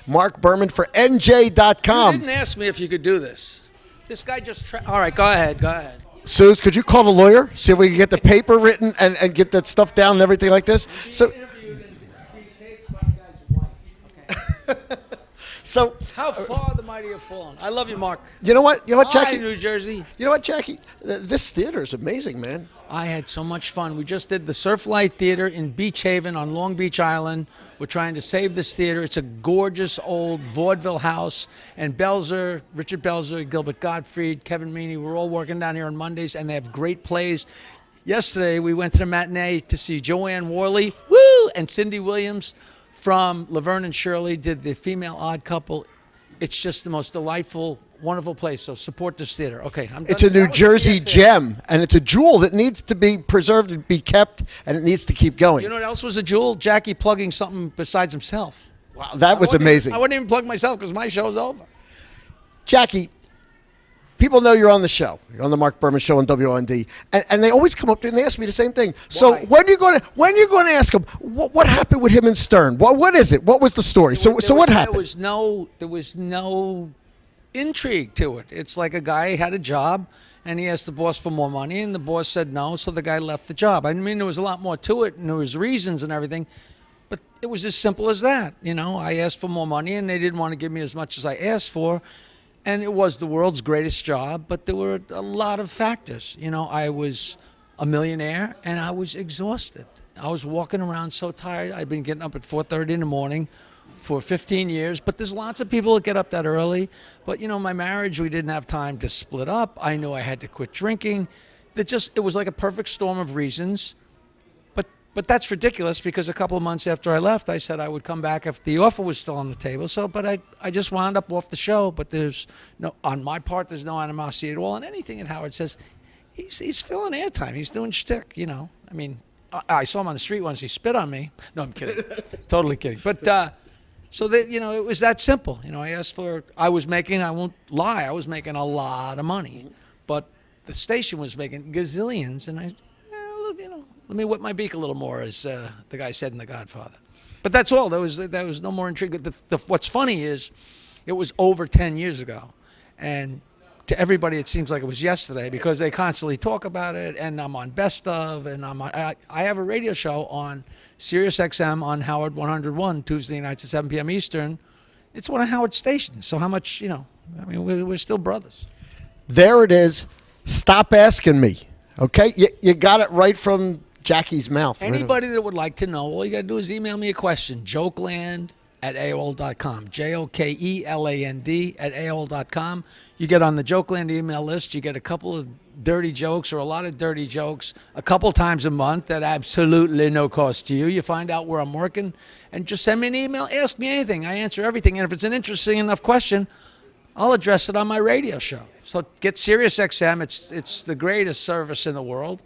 Marc Berman for NJ.com. You didn't ask me if you could do this. This guy just all right, go ahead. Suze, could you call the lawyer, see if we can get the paper written and get that stuff down and everything like this? So, so how far the mighty have fallen. I love you, Mark. You know what, Jackie? Hi, New Jersey. You know what, Jackie? This theater is amazing, man. I had so much fun. We just did the Surflight Theatre in Beach Haven on Long Beach Island. We're trying to save this theater. It's a gorgeous old vaudeville house. And Belzer, Richard Belzer, Gilbert Gottfried, Kevin Meaney, we're all working down here on Mondays, and they have great plays. Yesterday, we went to the matinee to see Joanne Worley, and Cindy Williams from Laverne and Shirley did the female odd couple. It's just the most delightful, wonderful place. So support this theater. Okay, I'm done. It's a New Jersey gem, and it's a jewel that needs to be preserved and be kept, and it needs to keep going. You know what else was a jewel? Jackie plugging something besides himself. Wow, that was amazing. I wouldn't even plug myself because my show's over. Jackie, people know you're on the show. You're on the Marc Berman Show on WOND, and they always come up to me and they ask me the same thing. So Why? when are you going to ask them what happened with him and Stern? What is it? What was the story? So what happened? There was no intrigue to it. It's like a guy had a job and he asked the boss for more money and the boss said no, so the guy left the job. I mean, there was a lot more to it and there was reasons and everything, but it was as simple as that. You know, I asked for more money and they didn't want to give me as much as I asked for. And it was the world's greatest job, but there were a lot of factors. You know, I was a millionaire and I was exhausted. I was walking around so tired. I'd been getting up at 4:30 in the morning for 15 years, but there's lots of people that get up that early. But, you know, my marriage, we didn't have time to split up. I knew I had to quit drinking. It was like a perfect storm of reasons. But that's ridiculous because a couple of months after I left, I said I would come back if the offer was still on the table. So, but I just wound up off the show. But there's no, on my part, there's no animosity at all. And anything that Howard says, he's filling airtime. He's doing shtick, you know. I mean, I saw him on the street once. He spit on me. No, I'm kidding. Totally kidding. But so that, you know, it was that simple. You know, I was making a lot of money, but the station was making gazillions, and you know, let me wet my beak a little more, as the guy said in The Godfather. But that's all. There was no more intrigue. What's funny is it was over 10 years ago. And to everybody, it seems like it was yesterday because they constantly talk about it. And I'm on Best Of. And I have a radio show on Sirius XM on Howard 101, Tuesday nights at 7 p.m. Eastern. It's one of Howard's stations. So how much, you know, I mean, we're still brothers. There it is. Stop asking me. Okay? You got it right from Jackie's mouth. Anybody that would like to know, all you got to do is email me a question, jokeland@aol.com, jokeland@aol.com. You get on the Jokeland email list. You get a couple of dirty jokes or a lot of dirty jokes a couple times a month at absolutely no cost to you. You find out where I'm working and just send me an email. Ask me anything. I answer everything. And if it's an interesting enough question, I'll address it on my radio show. So get Sirius XM. It's the greatest service in the world.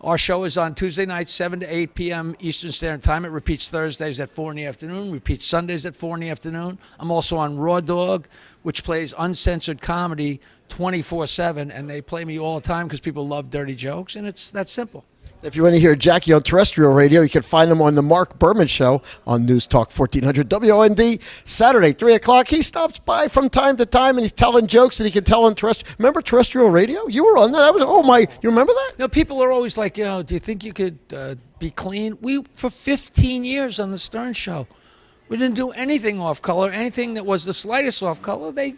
Our show is on Tuesday nights, 7 to 8 p.m. Eastern Standard Time. It repeats Thursdays at 4 in the afternoon, repeats Sundays at 4 in the afternoon. I'm also on Raw Dog, which plays uncensored comedy 24/7, and they play me all the time because people love dirty jokes, and it's that simple. If you want to hear Jackie on terrestrial radio, you can find him on the Marc Berman Show on News Talk 1400 WOND, Saturday, 3 o'clock. He stops by from time to time, and he's telling jokes that he can tell on terrestrial. Remember terrestrial radio? You were on that. That was, oh, my. You remember that? You know, people are always like, do you think you could be clean? For 15 years on the Stern Show, we didn't do anything off color. Anything that was the slightest off color, they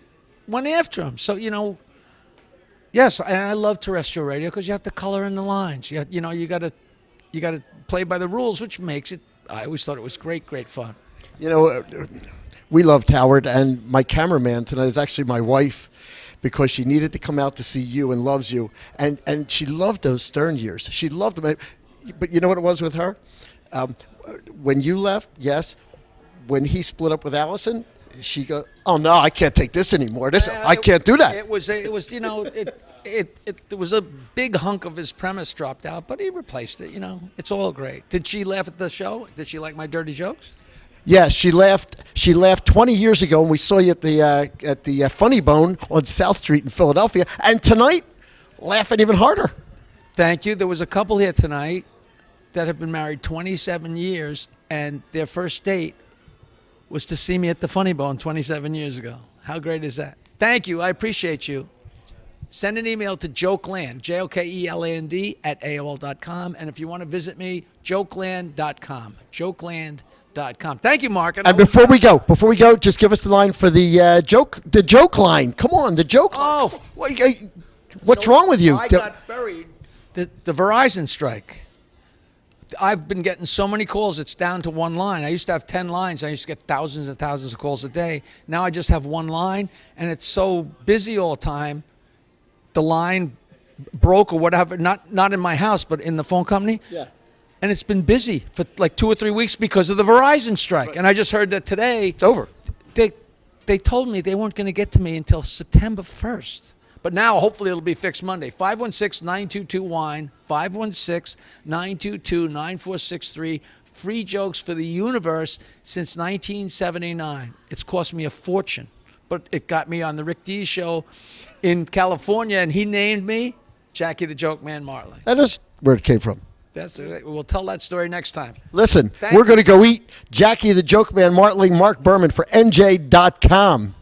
went after him. So, you know, yes, and I love terrestrial radio because you have to color in the lines. You got to play by the rules, which makes it. I always thought it was great fun. You know, we loved Howard, and my cameraman tonight is actually my wife because she needed to come out to see you and loves you, and she loved those Stern years. She loved them, but you know what it was with her? When you left, yes. When he split up with Allison, she goes, "Oh no, I can't take this anymore. I can't do that." It was you know, it was a big hunk of his premise dropped out, but he replaced it. You know, it's all great. Did she laugh at the show? Did she like my dirty jokes? Yes, she laughed. She laughed 20 years ago when we saw you at the Funny Bone on South Street in Philadelphia, and tonight, laughing even harder. Thank you. There was a couple here tonight that have been married 27 years, and their first date was to see me at the Funny Bone 27 years ago. How great is that? Thank you. I appreciate you. Send an email to Jokeland, JOKELAND, at AOL.com. And if you want to visit me, jokeland.com. Jokeland.com. Thank you, Mark. And before we go, just give us the line for the joke line. Come on, the joke line. Oh, what's wrong with you? I got buried. The Verizon strike. I've been getting so many calls, it's down to one line. I used to have 10 lines. I used to get thousands and thousands of calls a day. Now I just have one line, and it's so busy all the time. The line broke or whatever, not in my house, but in the phone company. Yeah. And it's been busy for like 2 or 3 weeks because of the Verizon strike. Right. And I just heard that today. It's over. They told me they weren't going to get to me until September 1st. But now, hopefully, it'll be fixed Monday. 516-922-WINE, 516-922-9463. Free jokes for the universe since 1979. It's cost me a fortune, but it got me on the Rick D show in California, and he named me Jackie the Joke Man-Martling. That is where it came from. We'll tell that story next time. Listen, we're going to go eat Jackie the Joke Man-Martling, Marc Berman for NJ.com.